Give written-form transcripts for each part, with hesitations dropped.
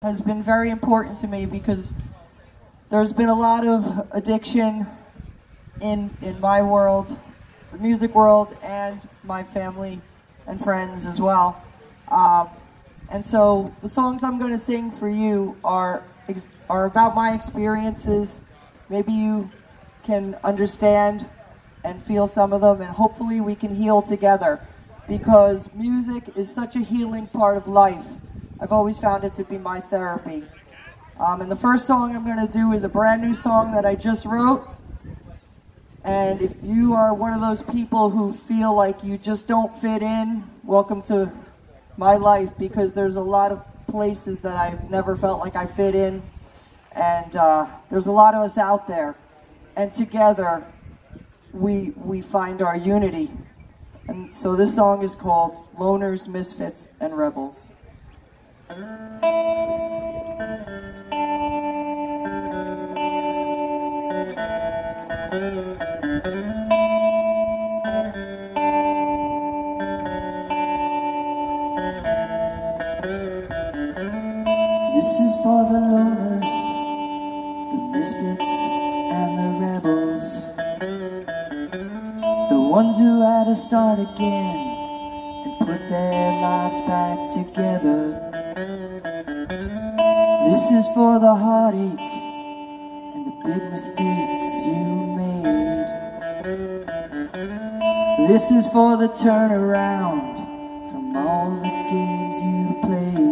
has been very important to me because there's been a lot of addiction in my world, the music world, and my family and friends as well. And so the songs I'm going to sing for you are about my experiences. Maybe you can understand and feel some of them, and hopefully we can heal together, because music is such a healing part of life. I've always found it to be my therapy. And the first song I'm going to do is a brand new song that I just wrote. And if you are one of those people who feel like you just don't fit in, welcome to my life, because there's a lot of places that I've never felt like I fit in. And there's a lot of us out there. And together, we find our unity. And so this song is called Loners, Misfits, and Rebels. This is for the loners, the misfits, and the rebels, the ones who had to start again and put their lives back together. This is for the heartache and the big mistakes you made. This is for the turnaround from all the games you played.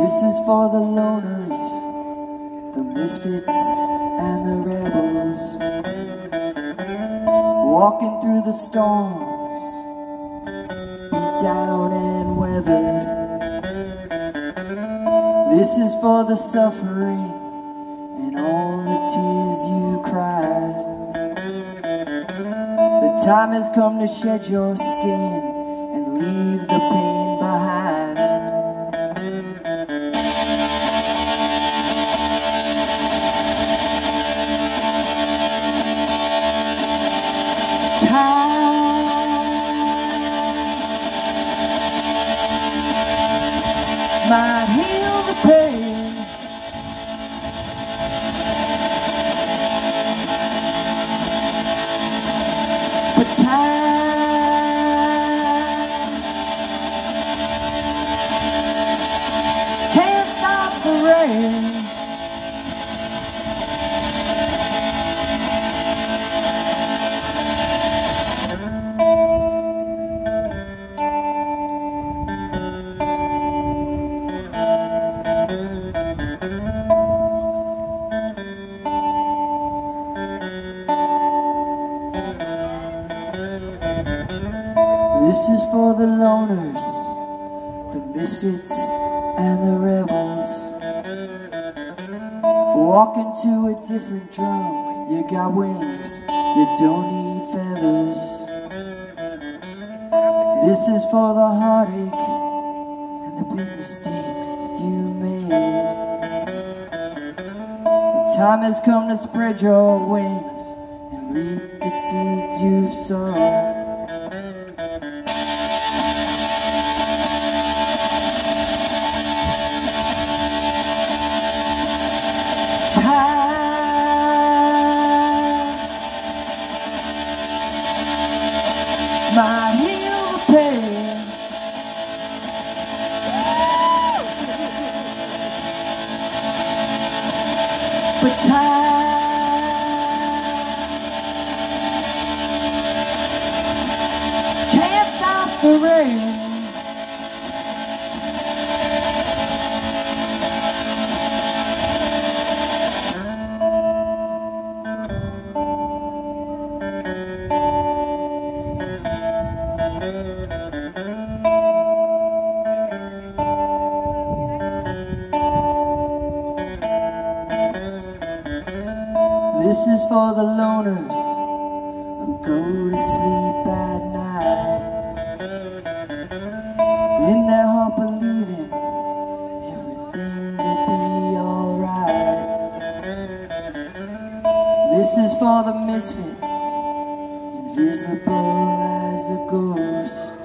This is for the loners, the misfits, and the rebels, walking through the storms, beat down and weathered. This is for the suffering and all the tears you cried. The time has come to shed your skin and leave the pain behind. Might heal the pain, but time can't stop the rain. This is for the loners, the misfits, and the rebels, walking to a different drum. You got wings, you don't need feathers. This is for the heartache and the big mistakes you made. The time has come to spread your wings and reap the seeds you've sown. Might heal the pain, but time for the loners who go to sleep at night, in their heart believing everything will be alright. This is for the misfits, invisible as a ghost.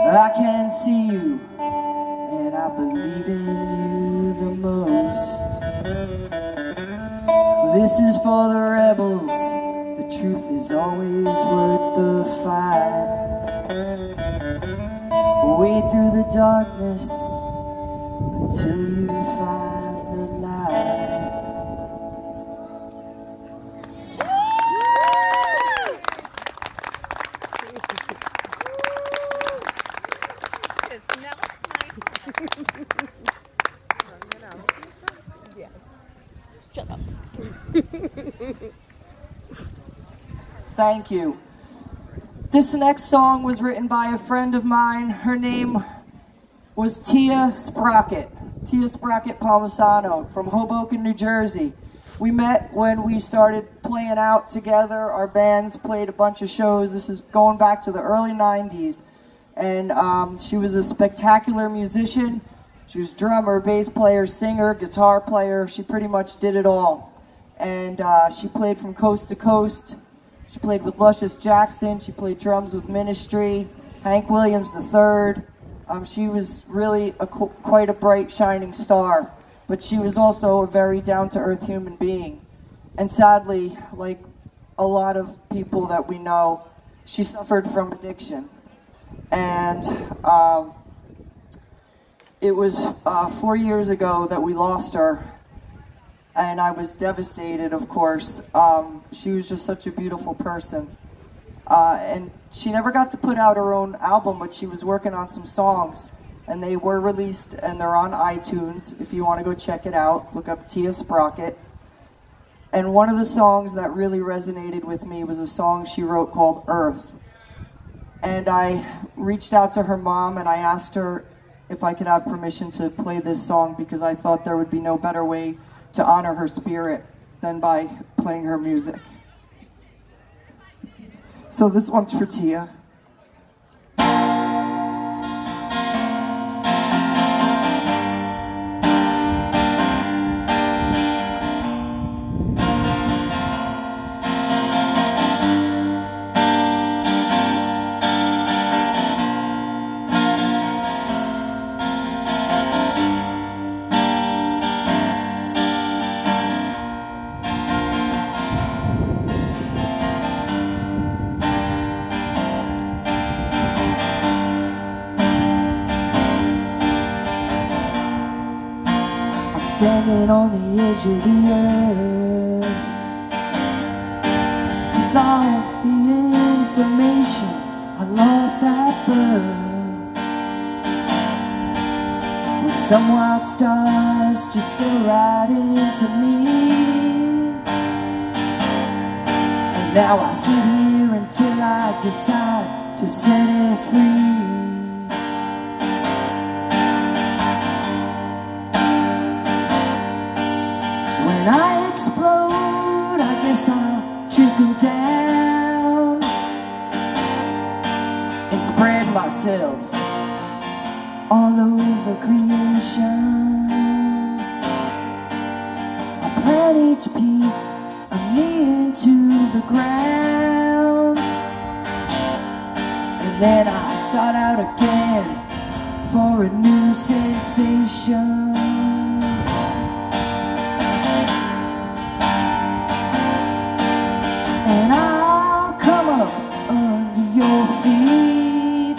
I can see you, and I believe in you the most. This is for the rebels, the truth is always worth the fight. Wade through the darkness until you find the light. Shut up. Thank you. This next song was written by a friend of mine. Her name was Tia Sprocket Palmisano from Hoboken, New Jersey. We met when we started playing out together. Our bands played a bunch of shows. This is going back to the early 90s. And she was a spectacular musician. She was drummer, bass player, singer, guitar player. She pretty much did it all. And she played from coast to coast. She played with Luscious Jackson. She played drums with Ministry, Hank Williams III. She was really quite a bright, shining star. But she was also a very down-to-earth human being. And sadly, like a lot of people that we know, she suffered from addiction. And it was 4 years ago that we lost her, and I was devastated, of course. She was just such a beautiful person. And she never got to put out her own album, but she was working on some songs, and they were released, and they're on iTunes. If you want to go check it out, look up Tia Sprocket. And one of the songs that really resonated with me was a song she wrote called Earth. And I reached out to her mom, and I asked her if I could have permission to play this song, because I thought there would be no better way to honor her spirit than by playing her music. So this one's for Tia. Standing on the edge of the earth, with all the information I lost at birth, when some wild stars just fell right into me. And now I sit here until I decide to set it free. When I explode, I guess I'll trickle down and spread myself all over creation. I plant each piece of me into the ground, and then I start out again for a new sensation. And I'll come up under your feet,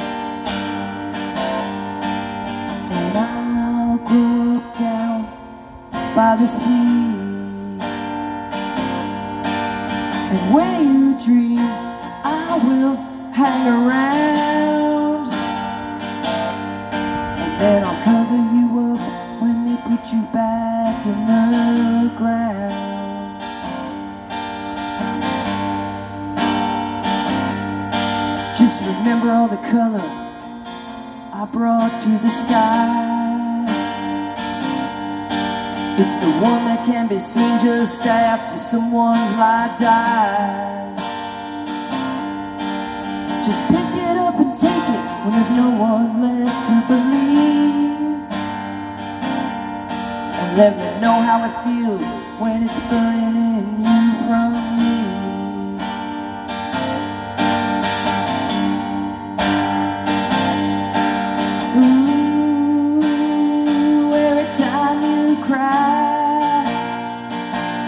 and I'll grow up down by the sea. And where you dream, I will hang around, and then I'll cover you up when they put you back in the ground. Just remember all the color I brought to the sky, It's the one that can be seen just after someone's life dies. Just pick it up and take it when there's no one left to believe. And let me know how it feels when it's burning in you from me. Ooh, every time you cry,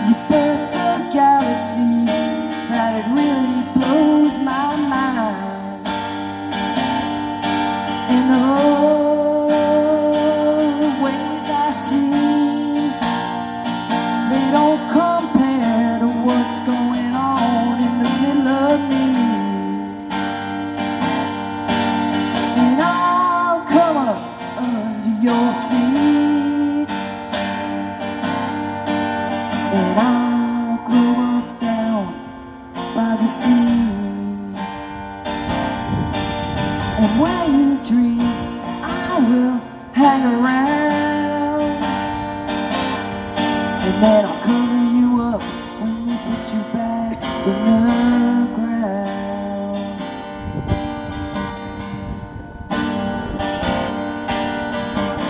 you birth a galaxy that it really blows my mind. And all the ways I see, they don't compare to what's going on in the middle of me. And I'll come up under your feet, and I'll grow up down by the sea. And where you dream, I will hang around, and then I'll cover you up when they put you back in the ground.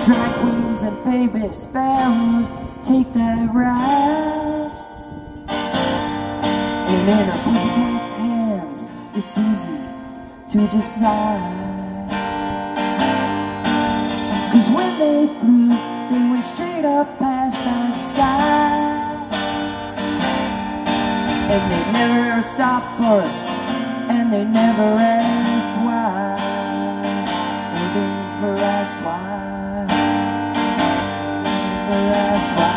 Drag queens and baby sparrows take that ride, and in a pussycat's hands it's easy to decide. 'Cause when they flew, they went straight up past that sky, and they never stopped for us, and they never asked why. Or they never asked why. They never asked why.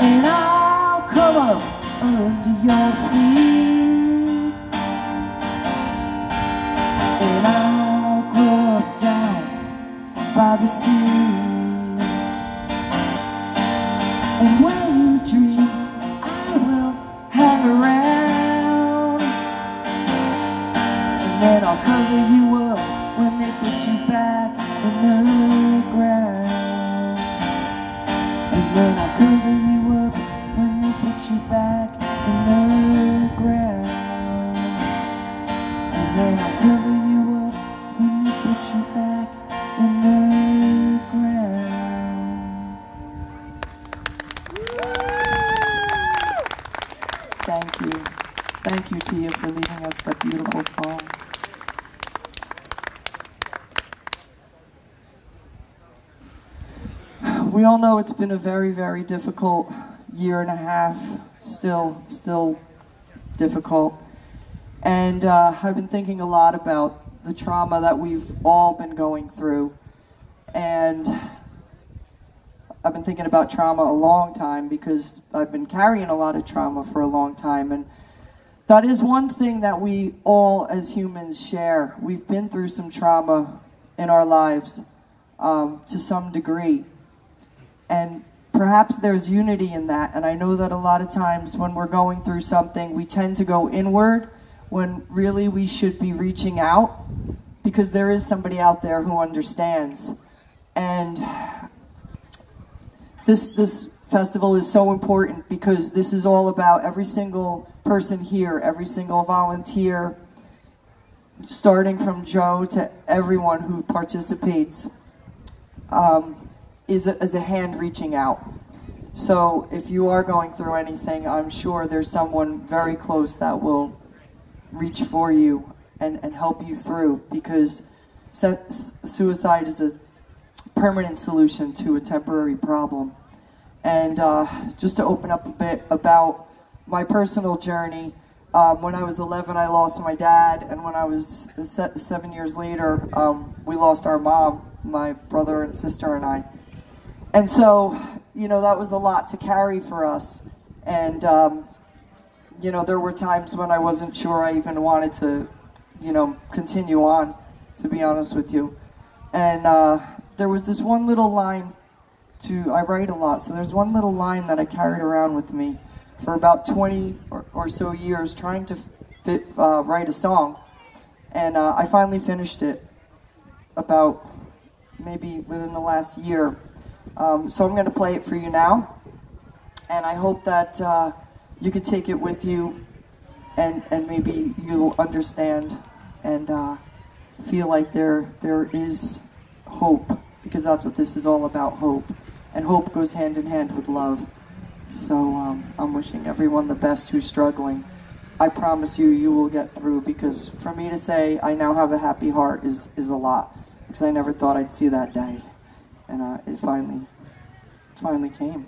And I'll come up under your feet, and I'll grow up down by the sea. And where you dream, I will hang around, and then I'll cover you up when they put you back in the ground. And then I'll cover you up when they put you back in the ground. And then I'll cover you up when they put you back in the ground. Thank you. Thank you, Tia, for leading us that beautiful song. We all know it's been a very, very difficult year and a half, still difficult. And I've been thinking a lot about the trauma that we've all been going through. And I've been thinking about trauma a long time because I've been carrying a lot of trauma for a long time. And that is one thing that we all as humans share. We've been through some trauma in our lives to some degree. And perhaps there's unity in that. And I know that a lot of times when we're going through something, we tend to go inward when really we should be reaching out, because there is somebody out there who understands. And this festival is so important because this is all about every single person here, every single volunteer, starting from Joe to everyone who participates, is a hand reaching out. So if you are going through anything, I'm sure there's someone very close that will reach for you and help you through, because suicide is a permanent solution to a temporary problem. And just to open up a bit about my personal journey, when I was 11, I lost my dad, and when I was 7 years later, we lost our mom, my brother and sister and I. And so, you know, that was a lot to carry for us. And, you know, there were times when I wasn't sure I even wanted to, you know, continue on, to be honest with you. And there was this one little line I write a lot, so there's one little line that I carried around with me for about 20 or so years, trying to write a song. And I finally finished it about maybe within the last year. So I'm going to play it for you now, and I hope that you can take it with you, and maybe you'll understand and feel like there is hope, because that's what this is all about, hope. And hope goes hand in hand with love. So I'm wishing everyone the best who's struggling. I promise you, you will get through, because for me to say I now have a happy heart is a lot, because I never thought I'd see that day. And it finally came.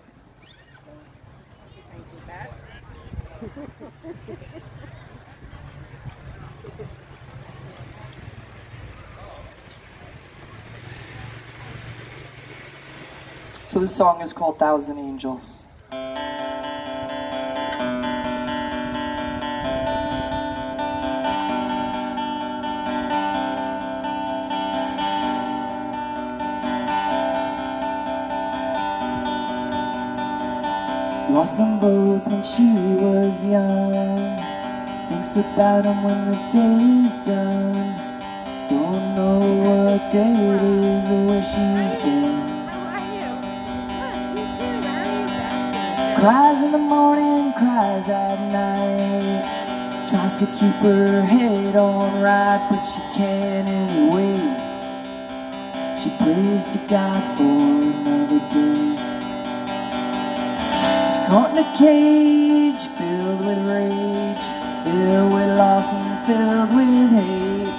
So this song is called "Thousand Angels." Lost them both when she was young. Thinks about him when the day's done. Don't know what day it is or where she's been. Cries in the morning, cries at night. Tries to keep her head on right, but she can't anyway. She prays to God for another day. Caught in a cage, filled with rage, filled with loss and filled with hate.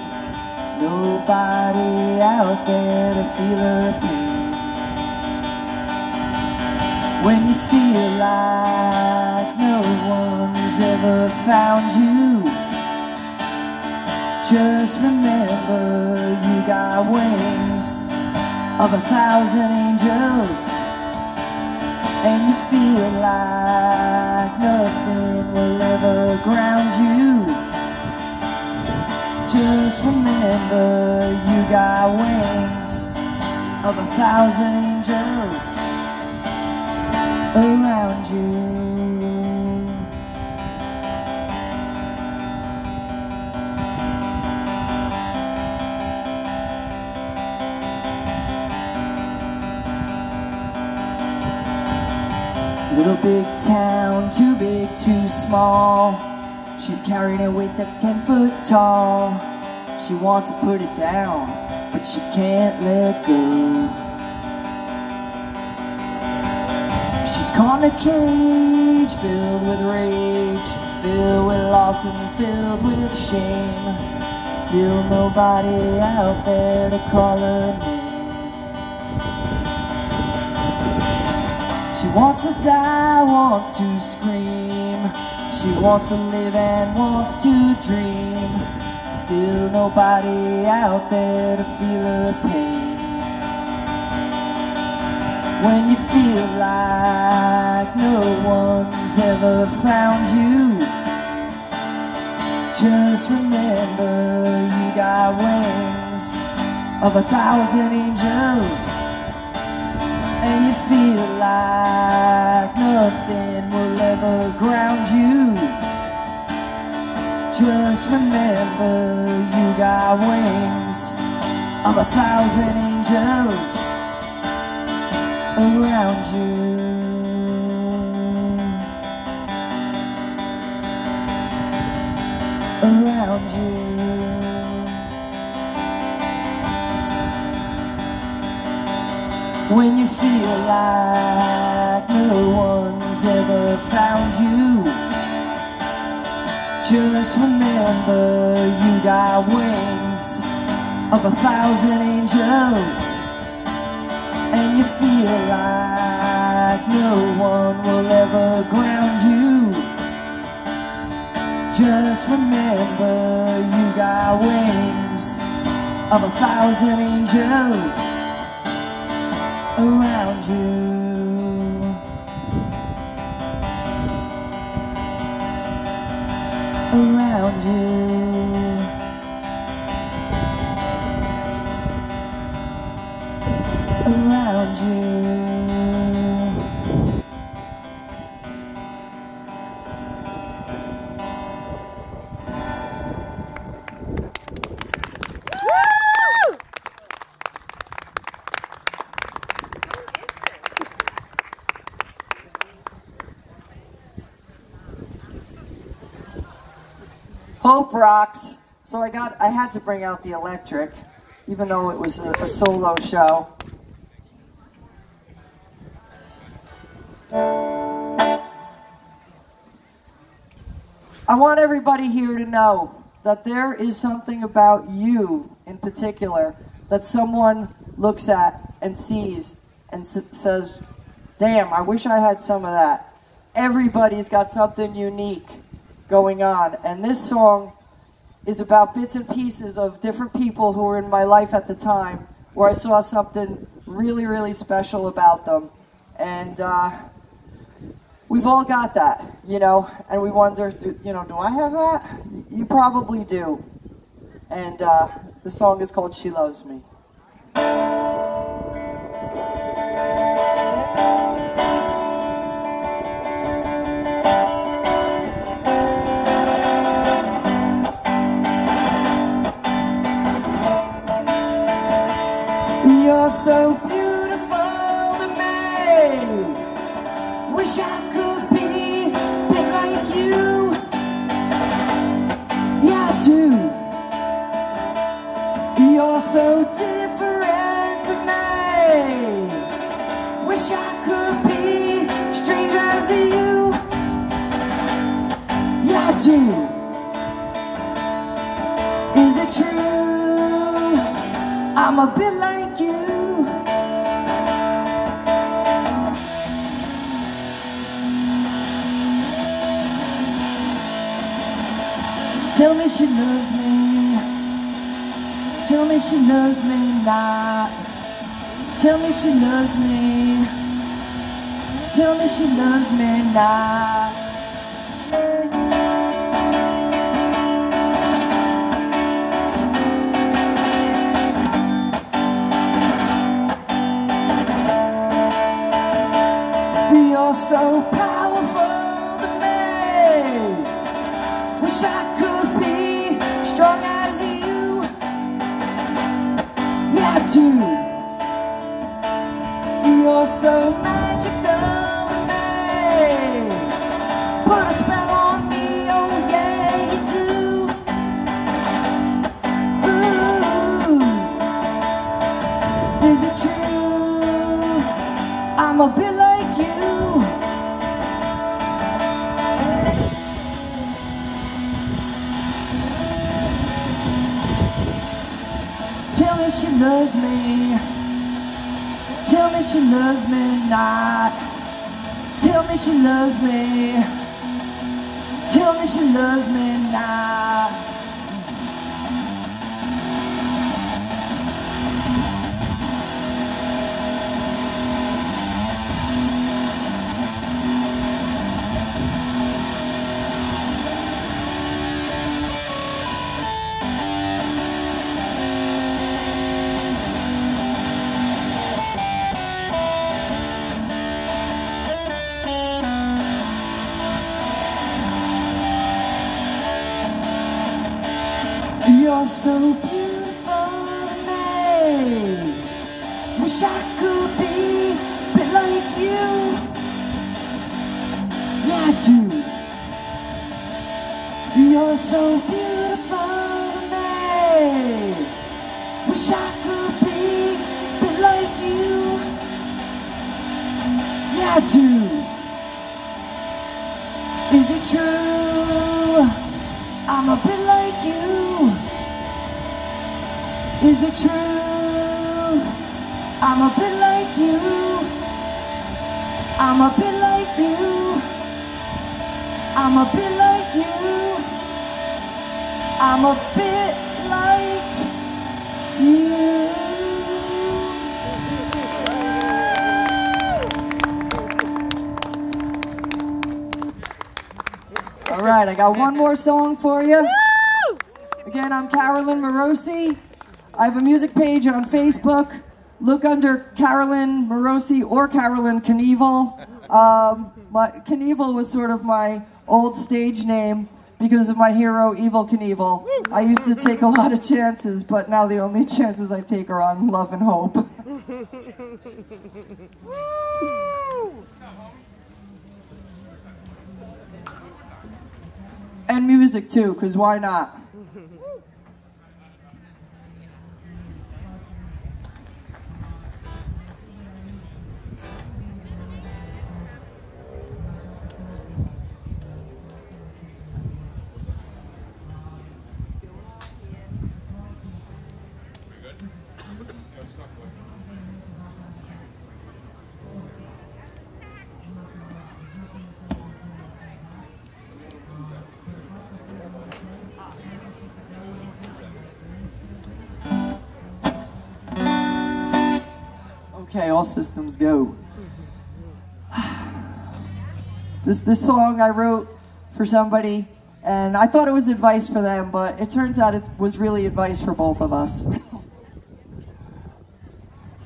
Nobody out there to feel her pain. When you feel like no one's ever found you, just remember you got wings of 1,000 angels. And you feel like nothing will ever ground you, just remember you got wings of 1,000 angels around you. Little big town, too big, too small. She's carrying a weight that's 10 foot tall. She wants to put it down, but she can't let go. She's caught in a cage, filled with rage, filled with loss and filled with shame. Still nobody out there to call her name. She wants to die, wants to scream. She wants to live and wants to dream. Still nobody out there to feel her pain. When you feel like no one's ever found you, just remember you got wings of 1,000 angels. And you feel like nothing will ever ground you, just remember you got wings of 1,000 angels around you. Around you. When you feel like no one's ever found you, just remember you got wings of 1,000 angels. And you feel like no one will ever ground you, just remember you got wings of 1,000 angels around you. Around you. Around you. Who is this? Hope rocks. So I had to bring out the electric, even though it was a solo show. I want everybody here to know that there is something about you in particular that someone looks at and sees and says, damn, I wish I had some of that. Everybody's got something unique going on. And this song is about bits and pieces of different people who were in my life at the time where I saw something really, really special about them. And we've all got that, you know, and we wonder, do I have that? You probably do. And the song is called She Loves Me. You're so beautiful to me. Wish I could be a bit like you. Yeah, I do. You're so different to me. Wish I could be strangers to you. Yeah, I do. Is it true? I'm a bit like you. Tell me she loves me. Tell me she loves me not. Tell me she loves me. Tell me she loves me not. You're so powerful to me. Wish I could be strong as you. Yeah, I do. You're so magical to me. Put a spell on me, oh yeah, you do. Ooh, is it true? I'm a bit like you. Tell me she loves me. Tell me she loves me not. Tell me she loves me. Tell me she loves me not. You're so beautiful to me. Wish I could be a bit like you. Yeah, I do. You're so beautiful to me. Wish I could be a bit like you. Yeah, I do. Is it true? I'm a bit like you. Is it true? I'm a bit like you. I'm a bit like you. I'm a bit like you. I'm a bit like you. All right, I got one more song for you. Again, I'm Carolyn Marosy. I have a music page on Facebook. Look under Carolyn Marosy or Carolyn Knievel. Knievel was sort of my old stage name because of my hero, Evel Knievel. I used to take a lot of chances, but now the only chances I take are on love and hope. And music too, because why not? Okay, all systems go. This song I wrote for somebody, and I thought it was advice for them, but it turns out it was really advice for both of us.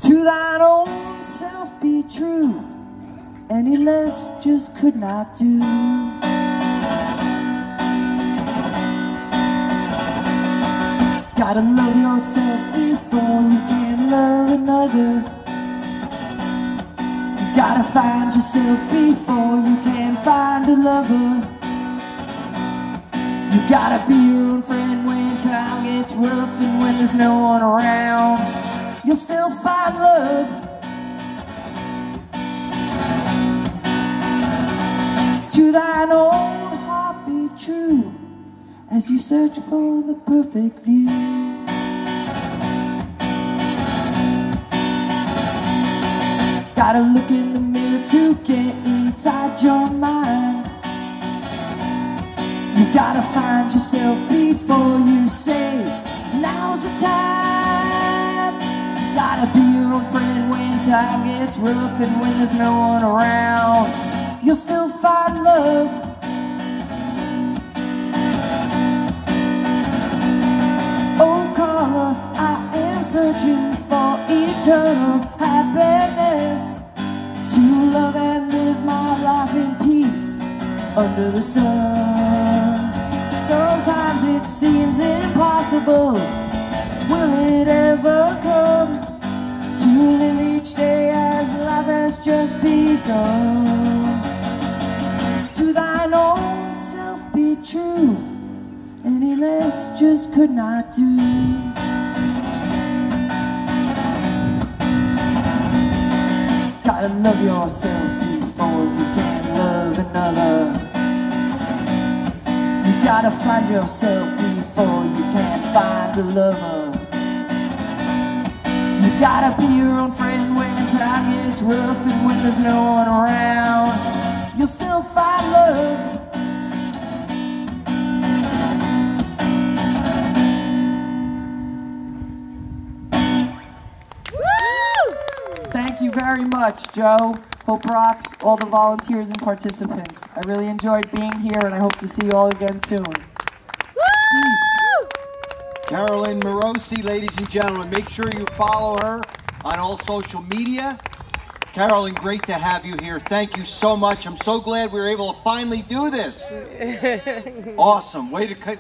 To thine own self be true, any less just could not do. Gotta love yourself before you can love another. You gotta find yourself before you can find a lover. You gotta be your own friend when time gets rough, and when there's no one around, you'll still find love. To thine own heart be true, as you search for the perfect view. Gotta look in the mirror to get inside your mind. You gotta find yourself before you say, now's the time. You gotta be your own friend when time gets rough, and when there's no one around, you'll still find love. Oh caller, I am searching for eternal happiness, to love and live my life in peace under the sun. Sometimes it seems impossible, will it ever come, to live each day as life has just begun. To thine own self be true, any less just could not do. Gotta love yourself before you can love another. You gotta find yourself before you can find a lover. You gotta be your own friend when time gets rough, and when there's no one around, you'll still find love. Thank you very much, Joe. Hope rocks, all the volunteers and participants. I really enjoyed being here, and I hope to see you all again soon. Peace. Carolyn Marosy, ladies and gentlemen. Make sure you follow her on all social media. Carolyn, great to have you here. Thank you so much. I'm so glad we were able to finally do this. Awesome. Way to cut.